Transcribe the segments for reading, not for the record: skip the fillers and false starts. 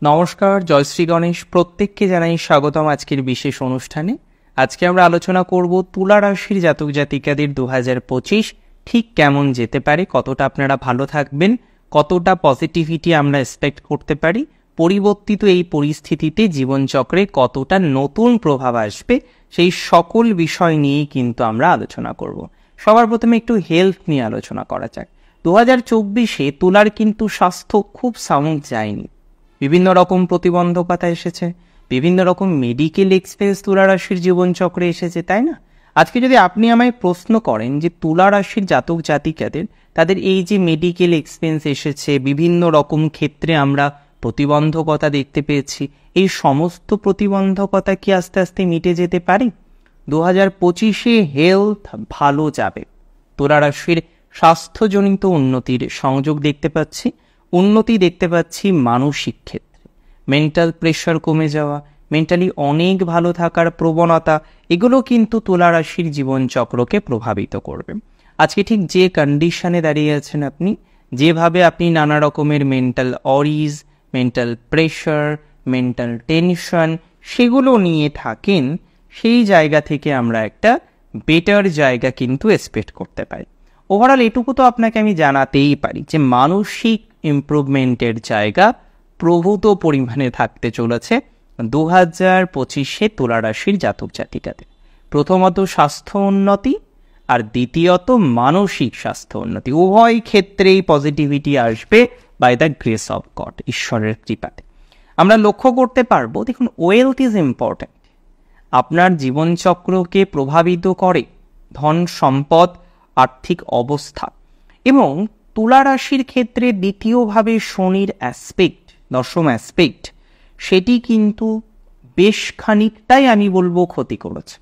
নমস্কার, জয়শ্রী গণেশ। প্রত্যেককে জানাই স্বাগতম আজকের বিশেষ অনুষ্ঠানে। আজকে আমরা আলোচনা করব তুলা রাশির জাতক জাতিকাদের 2025 ঠিক কেমন যেতে পারে, কতটা আপনারা ভালো থাকবেন, কতটা পজিটিভিটি আমরা এক্সপেক্ট করতে পারি, পরিবর্তিত এই পরিস্থিতিতে জীবনচক্রে কতটা নতুন প্রভাব আসবে, সেই সকল বিষয় নিয়েই কিন্তু আমরা আলোচনা করব। সবার প্রথমে একটু হেলথ নিয়ে আলোচনা করা যাক। 2024-এ তুলার কিন্তু স্বাস্থ্য খুব সামুক যায়নি। বিভিন্ন রকম প্রতিবন্ধকতা এসেছে, বিভিন্ন রকম মেডিকেল এক্সপেন্স তুলা রাশির জীবনচক্রে এসেছে, তাই না? আজকে যদি আপনি আমায় প্রশ্ন করেন যে তুলা রাশির জাতক জাতিকাদের তাদের এই যে মেডিকেল এক্সপেন্স এসেছে, বিভিন্ন রকম ক্ষেত্রে আমরা প্রতিবন্ধকতা দেখতে পেয়েছি, এই সমস্ত প্রতিবন্ধকতা কি আস্তে আস্তে মিটে যেতে পারে? 2025-এ হেলথ ভালো যাবে। তুলা রাশির স্বাস্থ্যজনিত উন্নতির সংযোগ দেখতে পাচ্ছি, উন্নতি দেখতে পাচ্ছি মানসিক ক্ষেত্রে। মেন্টাল প্রেশার কমে যাওয়া, মেন্টালি অনেক ভালো থাকার প্রবণতা, এগুলো কিন্তু তুলা রাশির জীবনচক্রকে প্রভাবিত করবে। আজকে ঠিক যে কন্ডিশনে দাঁড়িয়ে আছেন আপনি, যেভাবে আপনি নানা রকমের mental অরিজ, mental pressure, mental tension সেগুলো নিয়ে থাকেন, সেই জায়গা থেকে আমরা একটা বেটার জায়গা কিন্তু এক্সপেক্ট করতে পারি। ওভারঅল এটুকু তো আপনাকে আমি জানাতেই পারি যে মানসিক ইমপ্রুভমেন্টের জায়গা প্রভূত পরিমাণে থাকতে চলেছে 2025-এ তুলা রাশির জাতক জাতিকাদের। প্রথমত স্বাস্থ্য উন্নতি, আর দ্বিতীয়ত মানসিক স্বাস্থ্য উন্নতি। উভয় ক্ষেত্রেই পজিটিভিটি আসবে by the grace of God, ঈশ্বরের কৃপাতে। আমরা লক্ষ্য করতে পারবো, দেখুন, ওয়েলথ ইজ ইম্পর্ট্যান্ট। আপনার জীবনচক্রকে প্রভাবিত করে ধন সম্পদ, আর্থিক অবস্থা, এবং তুলা রাশির ক্ষেত্রে দ্বিতীয়ভাবে শনির অ্যাসপেক্ট, দশম অ্যাসপেক্ট, সেটি কিন্তু বেশ খানিকটাই আমি বলবো ক্ষতি করেছে।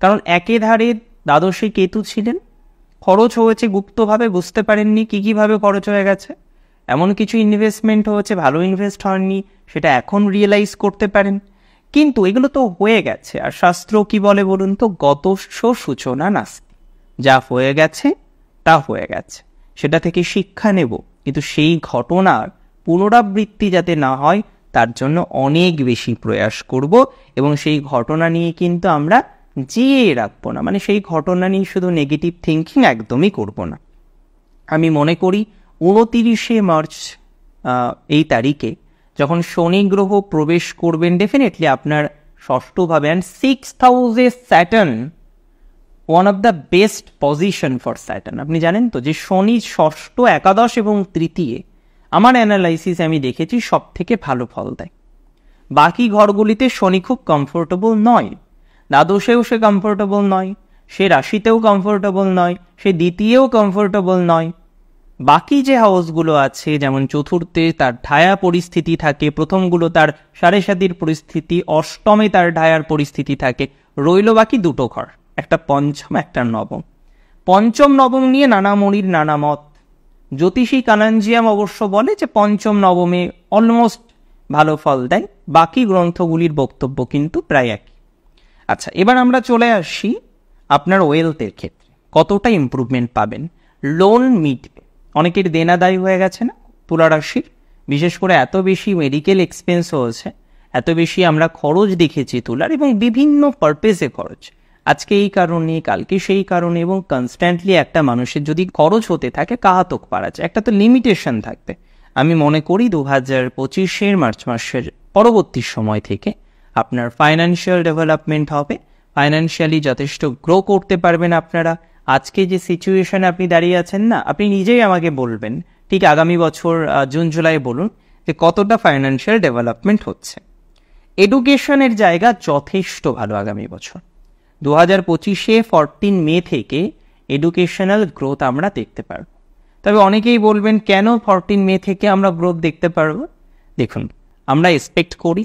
কারণ একেধারে দ্বাদশে কেতু ছিলেন, খরচ হয়েছে গুপ্তভাবে, বুঝতে পারেননি কীভাবে খরচ হয়ে গেছে। এমন কিছু ইনভেস্টমেন্ট হয়েছে, ভালো ইনভেস্ট হয়নি, সেটা এখন রিয়েলাইজ করতে পারেন। কিন্তু এগুলো তো হয়ে গেছে। আর শাস্ত্র কি বলে বলুন তো? গতস্য সূচনা নাস্তি। যা হয়ে গেছে তা হয়ে গেছে, সেটা থেকে শিক্ষা নেব, কিন্তু সেই ঘটনার পুনরাবৃত্তি যাতে না হয় তার জন্য অনেক বেশি প্রয়াস করব, এবং সেই ঘটনা নিয়ে কিন্তু আমরা জিয়ে রাখবো না, মানে সেই ঘটনা নিয়ে শুধু নেগেটিভ থিঙ্কিং একদমই করব না। আমি মনে করি 29শে মার্চ এই তারিখে যখন শনি গ্রহ প্রবেশ করবেন, ডেফিনেটলি আপনার ষষ্ঠভাবে, অ্যান্ড 6th হাউসে Saturn, one of the best position for Saturn. আপনি জানেন তো যে শনি ষষ্ঠ, একাদশ এবং তৃতীয়, আমার অ্যানালাইসিস আমি দেখেছি সব থেকে ভালো ফল দেয়। বাকি ঘরগুলিতে শনি খুব কমফোর্টেবল নয়, দ্বাদশেও সে কমফোর্টেবল নয়, সে রাশিতেও কমফোর্টেবল নয়, সে দ্বিতীয়েও কমফোর্টেবল নয়। বাকি যে হাউসগুলো আছে, যেমন চতুর্থে তার ঢায়া পরিস্থিতি থাকে, প্রথমগুলো তার সাড়ে সাতির পরিস্থিতি, অষ্টমে তার ঢায়ার পরিস্থিতি থাকে, রইল বাকি দুটো ঘর, একটা পঞ্চম একটা নবম। পঞ্চম নবম নিয়ে নানা মনির নানা মত। জ্যোতিষী কানাঞ্জিয়াম অবশ্য বলে যে পঞ্চম নবমে অলমোস্ট ভালো ফল দেয়, বাকি গ্রন্থগুলির বক্তব্য কিন্তু প্রায় একই। আচ্ছা, এবার আমরা চলে আসি আপনার ওয়েলথের ক্ষেত্রে কতটা ইম্প্রুভমেন্ট পাবেন। লোন মিটবে, অনেকের দেনাদায়ী হয়ে গেছে না তুলা রাশির, বিশেষ করে এত বেশি মেডিকেল এক্সপেন্স হয়েছে, এত বেশি আমরা খরচ দেখেছি তুলার, এবং বিভিন্ন পারপেসে খরচ, আজকে এই কারণে, কালকে সেই কারণে, এবং কনস্ট্যান্টলি একটা মানুষের যদি খরচ হতে থাকে কাহাতক পারা যায়, একটা তো লিমিটেশন থাকবে। আমি মনে করি 2025-এর মার্চ মাসের পরবর্তী সময় থেকে আপনার ফাইন্যান্সিয়াল ডেভেলপমেন্ট হবে, ফাইন্যান্সিয়ালি যথেষ্ট গ্রো করতে পারবেন আপনারা। আজকে যে সিচুয়েশনে আপনি দাঁড়িয়ে আছেন না, আপনি নিজেই আমাকে বলবেন ঠিক আগামী বছর জুন জুলাই বলুন যে কতটা ফাইন্যান্সিয়াল ডেভেলপমেন্ট হচ্ছে। এডুকেশনের জায়গা যথেষ্ট ভালো আগামী বছর। 2025-এ 14 মে থেকে এডুকেশনাল গ্রোথ আমরা দেখতে পারব। তবে অনেকেই বলবেন কেন 14 মে থেকে আমরা গ্রোথ দেখতে পারব? দেখুন, আমরা এক্সপেক্ট করি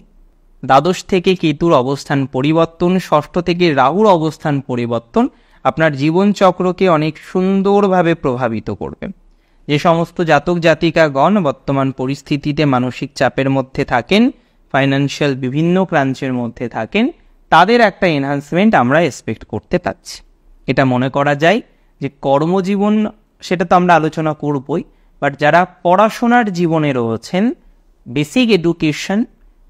দ্বাদশ থেকে কেতুর অবস্থান পরিবর্তন, ষষ্ঠ থেকে রাহুর অবস্থান পরিবর্তন আপনার জীবনচক্রকে অনেক সুন্দরভাবে প্রভাবিত করবে। যে সমস্ত জাতক জাতিকাগণ বর্তমান পরিস্থিতিতে মানসিক চাপের মধ্যে থাকেন, ফাইন্যান্সিয়াল বিভিন্ন ক্রাঞ্চের মধ্যে থাকেন, তাদের একটা এনহান্সমেন্ট আমরা এক্সপেক্ট করতে পারছি। এটা মনে করা যায় যে কর্মজীবন, সেটা তো আমরা আলোচনা করবই, বাট যারা পড়াশোনার জীবনে রয়েছেন বেসিক এডুকেশন,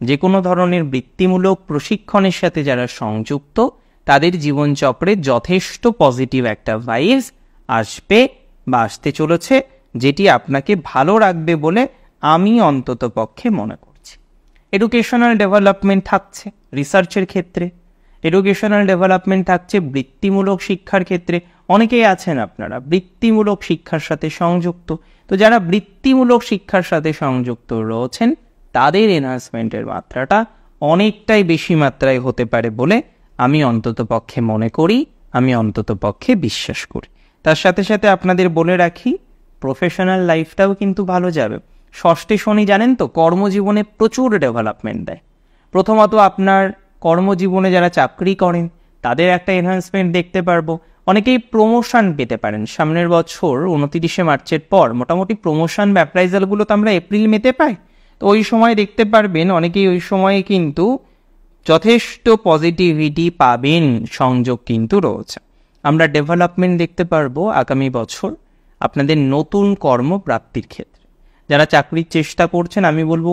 যে কোনো ধরনের বৃত্তিমূলক প্রশিক্ষণের সাথে যারা সংযুক্ত তাদের জীবনচক্রে যথেষ্ট পজিটিভ একটা ভাইবস আসবে বা আসতে চলেছে, যেটি আপনাকে ভালো রাখবে বলে আমি অন্তত পক্ষে মনে করছি। এডুকেশনাল ডেভেলপমেন্ট থাকছে রিসার্চের ক্ষেত্রে, এডুকেশনাল ডেভেলপমেন্ট থাকছে বৃত্তিমূলক শিক্ষার ক্ষেত্রে। অনেকেই আছেন আপনারা বৃত্তিমূলক শিক্ষার সাথে সংযুক্ত, তো যারা বৃত্তিমূলক শিক্ষার সাথে সংযুক্ত রয়েছেন তাদের এনহান্সমেন্টের মাত্রাটা অনেকটাই বেশি মাত্রায় হতে পারে বলে আমি অন্তত পক্ষে মনে করি, আমি অন্তত পক্ষে বিশ্বাস করি। তার সাথে সাথে আপনাদের বলে রাখি, প্রফেশনাল লাইফটাও কিন্তু ভালো যাবে। ষষ্ঠে শনি জানেন তো কর্মজীবনে প্রচুর ডেভেলপমেন্ট দেয়। প্রথমত আপনার কর্মজীবনে যারা চাকরি করেন তাদের একটা এনহান্সমেন্ট দেখতে পারবো। অনেকেই প্রমোশন পেতে পারেন সামনের বছর 29শে মার্চের পর। মোটামুটি প্রমোশন বা অ্যাপ্রাইজালগুলো তো আমরা এপ্রিল মেতে পাই, তো ওই সময় দেখতে পারবেন অনেকেই ওই সময়ে কিন্তু যথেষ্ট পজিটিভিটি পাবেন, সংযোগ কিন্তু রয়েছে। আমরা ডেভেলপমেন্ট দেখতে পারবো আগামী বছর আপনাদের নতুন কর্মপ্রাপ্তির ক্ষেত্রে। যারা চাকরির চেষ্টা করছেন আমি বলবো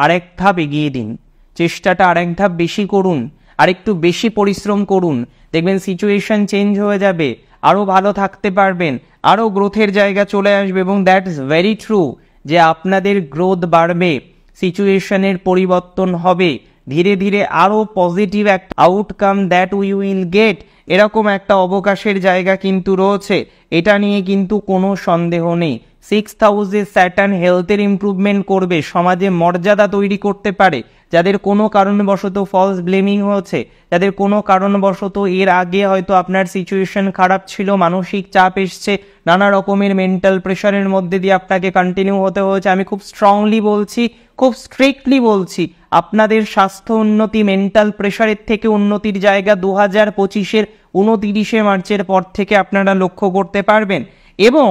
আরেক ধাপ এগিয়ে দিন, চেষ্টাটা আরেক ধাপ বেশি করুন, আরেকটু বেশি পরিশ্রম করুন, দেখবেন সিচুয়েশন চেঞ্জ হয়ে যাবে, আরও ভালো থাকতে পারবেন, আরও গ্রোথের জায়গা চলে আসবে। এবং দ্যাট ইজ ভেরি ট্রু যে আপনাদের গ্রোথ বাড়বে, সিচুয়েশনের পরিবর্তন হবে, ধীরে ধীরে আরও পজিটিভ একটা outcome that we will gate, এরকম একটা অবকাশের জায়গা কিন্তু রয়েছে। এটা নিয়ে কিন্তু কোনো সন্দেহ নেই। 6th হাউসে স্যাটার্ন হেলথের ইমপ্রুভমেন্ট করবে, সমাজে মর্যাদা তৈরি করতে পারে। যাদের কোনো কারণবশত ফলস ব্লেমিং হয়েছে, যাদের কোনো কারণবশত এর আগে হয়তো আপনার সিচুয়েশন খারাপ ছিল, মানসিক চাপ এসছে, নানা রকমের মেন্টাল প্রেশারের মধ্যে দিয়ে আপনাকে কন্টিনিউ হতে হয়েছে, আমি খুব স্ট্রংলি বলছি, খুব স্ট্রিক্টলি বলছি, আপনাদের স্বাস্থ্য উন্নতি মেন্টাল প্রেশারের থেকে উন্নতির জায়গা 2025-এর 29শে মার্চের পর থেকে আপনারা লক্ষ্য করতে পারবেন। এবং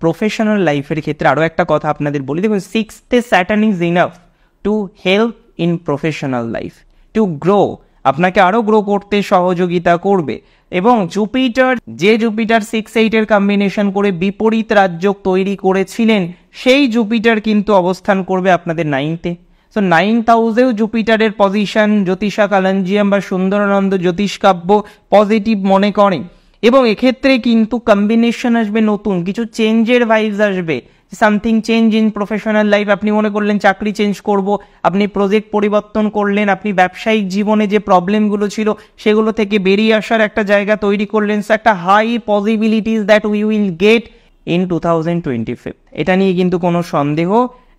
প্রফেশনাল লাইফের ক্ষেত্রে আরও একটা কথা আপনাদের বলি, দেখুন 6th Saturn is enough to help in professional life, to grow, আপনাকে আরও গ্রো করতে সহযোগিতা করবে। এবং জুপিটার 6-8-এর কম্বিনেশন করে বিপরীত রাজযোগ তৈরি করেছিলেন, সেই জুপিটার কিন্তু অবস্থান করবে আপনাদের 9th-এ। সো 9th হাউসেও জুপিটারের পজিশন জ্যোতিষা কালাঞ্জিয়াম বা সুন্দরানন্দ জ্যোতিষ কাব্য পজিটিভ মনে করে। এবং এক্ষেত্রে কিন্তু কম্বিনেশন আসবে, নতুন কিছু চেঞ্জের ভাইবস আসবে, something change in professional life. আপনি মনে করলেন চাকরি চেঞ্জ করব, আপনি প্রজেক্ট পরিবর্তন করলেন, আপনি ব্যবসায়িক জীবনে যে প্রবলেমগুলো ছিল সেগুলো থেকে বেরিয়ে আসার একটা জায়গা তৈরি করলেন। একটা high possibilities that we will get in 2025। এটা নিয়ে কিন্তু কোনো সন্দেহ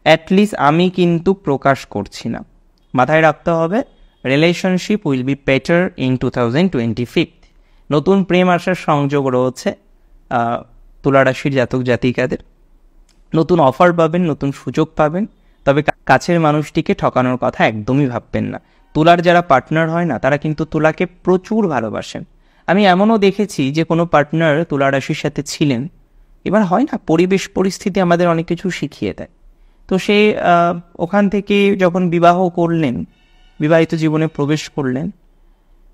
অ্যাটলিস্ট আমি কিন্তু প্রকাশ করছি না। মাথায় রাখতে হবে relationship will be better in 2025। নতুন প্রেম আসার সংযোগ রয়েছে তুলা রাশির জাতক জাতিকাদের, নতুন অফার পাবেন, নতুন সুযোগ পাবেন, তবে কাছের মানুষটিকে ঠকানোর কথা একদমই ভাববেন না। তুলার যারা পার্টনার হয় না তারা কিন্তু তুলাকে প্রচুর ভালোবাসেন। আমি এমনও দেখেছি যে কোনো পার্টনার তুলা রাশির সাথে ছিলেন, এবার হয় না পরিবেশ পরিস্থিতি আমাদের অনেক কিছু শিখিয়ে দেয়, তো সে ওখান থেকে যখন বিবাহ করলেন, বিবাহিত জীবনে প্রবেশ করলেন,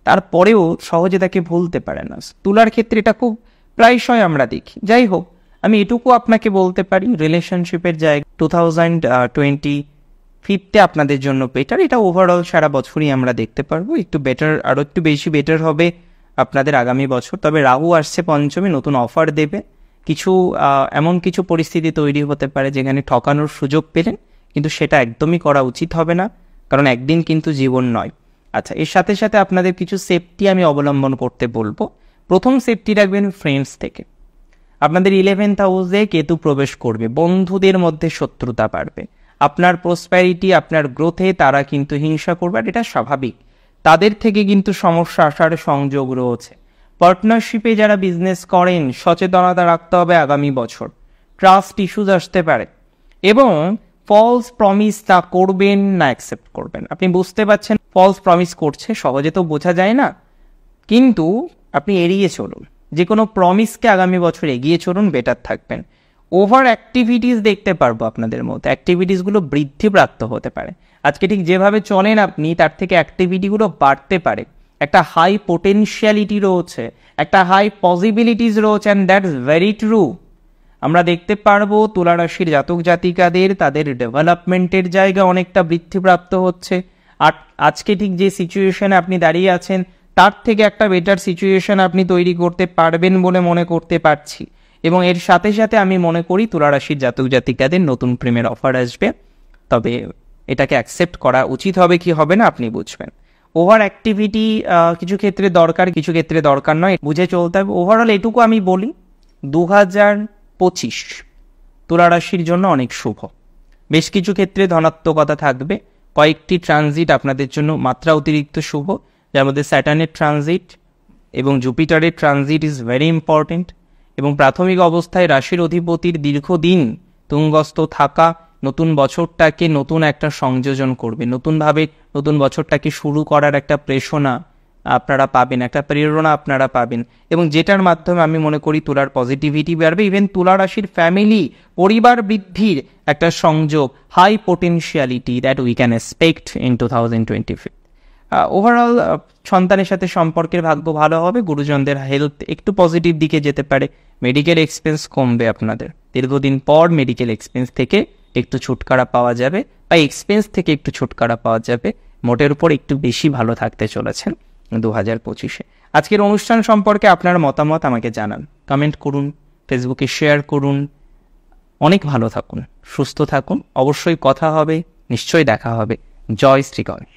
তারপরেও সহজে তাকে ভুলতে পারে না। তুলার ক্ষেত্রে এটা খুব প্রায়শই আমরা দেখি। যাই হোক, আমি এটুকু আপনাকে বলতে পারি রিলেশনশিপের জায়গা 2025-এ আপনাদের জন্য বেটার। এটা ওভারঅল সারা বছরই আমরা দেখতে পারবো। একটু বেটার, আরও একটু বেশি বেটার হবে আপনাদের আগামী বছর। তবে রাহু আসছে পঞ্চমে, নতুন অফার দেবে, কিছু এমন কিছু পরিস্থিতি তৈরি হতে পারে যেখানে ঠকানোর সুযোগ পেলেন, কিন্তু সেটা একদমই করা উচিত হবে না, কারণ একদিন কিন্তু জীবন নয়। আচ্ছা, এর সাথে সাথে আপনাদের কিছু সেফটি আমি অবলম্বন করতে বলবো। প্রথম সেফটি রাখবেন ফ্রেন্ডস থেকে। আপনাদের 11th হাউসে কেতু প্রবেশ করবে, বন্ধুদের মধ্যে শত্রুতা বাড়বে, আপনার প্রসপ্যারিটি, আপনার গ্রোথে তারা কিন্তু হিংসা করবে, আর এটা স্বাভাবিক। তাদের থেকে কিন্তু সমস্যা আসার সংযোগ রয়েছে। পার্টনারশিপে যারা বিজনেস করেন সচেতনতা রাখতে হবে আগামী বছর, ট্রাস্ট ইস্যুজ আসতে পারে, এবং ফলস প্রমিস তা করবেন না অ্যাকসেপ্ট করবেন। আপনি বুঝতে পারছেন ফলস প্রমিস করছে, সহজে তো বোঝা যায় না, কিন্তু আপনি এড়িয়ে চলুন, যে কোনো প্রমিসকে আগামী বছর এগিয়ে চলুন, বেটার থাকবেন। ওভার অ্যাক্টিভিটিস দেখতে পারবো আপনাদের মধ্যে, অ্যাক্টিভিটিসগুলো বৃদ্ধিপ্রাপ্ত হতে পারে। আজকে ঠিক যেভাবে চলেন আপনি, তার থেকে অ্যাক্টিভিটিগুলো বাড়তে পারে। একটা হাই পোটেনশিয়ালিটি রয়েছে, একটা হাই পসিবিলিটিস রয়েছে, অ্যান্ড দ্যাটস ভেরি ট্রু। আমরা দেখতে পারবো তুলা রাশির জাতক জাতিকাদের তাদের ডেভেলপমেন্টের জায়গা অনেকটা বৃদ্ধিপ্রাপ্ত হচ্ছে। আর আজকে ঠিক যে সিচুয়েশনে আপনি দাঁড়িয়ে আছেন তার থেকে একটা বেটার সিচুয়েশন আপনি তৈরি করতে পারবেন বলে মনে করতে পারছি। এবং এর সাথে সাথে আমি মনে করি তুলা রাশির জাতক জাতিকাদের নতুন প্রেমের অফার আসবে, তবে এটাকে অ্যাকসেপ্ট করা উচিত হবে কি হবে না আপনি বুঝবেন। ওভার অ্যাক্টিভিটি কিছু ক্ষেত্রে দরকার, কিছু ক্ষেত্রে দরকার নয়, বুঝে চলতে হবে। ওভারঅল এটুকু আমি বলি, 2025 তুলা রাশির জন্য অনেক শুভ। বেশ কিছু ক্ষেত্রে ধনাত্মকতা থাকবে, কয়েকটি ট্রানজিট আপনাদের জন্য মাত্রা অতিরিক্ত শুভ, যার মধ্যে স্যাটার্নের ট্রানজিট এবং জুপিটারের ট্রানজিট ইজ ভেরি ইম্পর্টেন্ট। এবং প্রাথমিক অবস্থায় রাশির অধিপতির দীর্ঘদিন তুঙ্গস্থ থাকা নতুন বছরটাকে নতুন একটা সংযোজন করবে, নতুনভাবে নতুন বছরটাকে শুরু করার একটা প্রেরণা আপনারা পাবেন, একটা প্রেরণা আপনারা পাবেন, এবং যেটার মাধ্যমে আমি মনে করি তুলার পজিটিভিটি বাড়বে। ইভেন তুলা রাশির ফ্যামিলি, পরিবার বৃদ্ধির একটা সংযোগ, high potentiality that we can expect in 2025। Overall সন্তানের সাথে সম্পর্কের ভাগ্য ভালো হবে, গুরুজনদের হেলথ একটু পজিটিভ দিকে যেতে পারে, মেডিকেল এক্সপেন্স কমবে আপনাদের, দীর্ঘদিন পর মেডিকেল এক্সপেন্স থেকে একটু ছুটকারা পাওয়া যাবে বা এক্সপেন্স থেকে একটু ছুটকারা পাওয়া যাবে, মোটের উপর একটু বেশি ভালো থাকতে চলেছেন 2025-এ। আজকের অনুষ্ঠান সম্পর্কে আপনার মতামত আমাকে জানান, কমেন্ট করুন, ফেসবুকে শেয়ার করুন। অনেক ভালো থাকুন, সুস্থ থাকুন, অবশ্যই কথা হবে, নিশ্চয়ই দেখা হবে। জয় শ্রী গণেশ।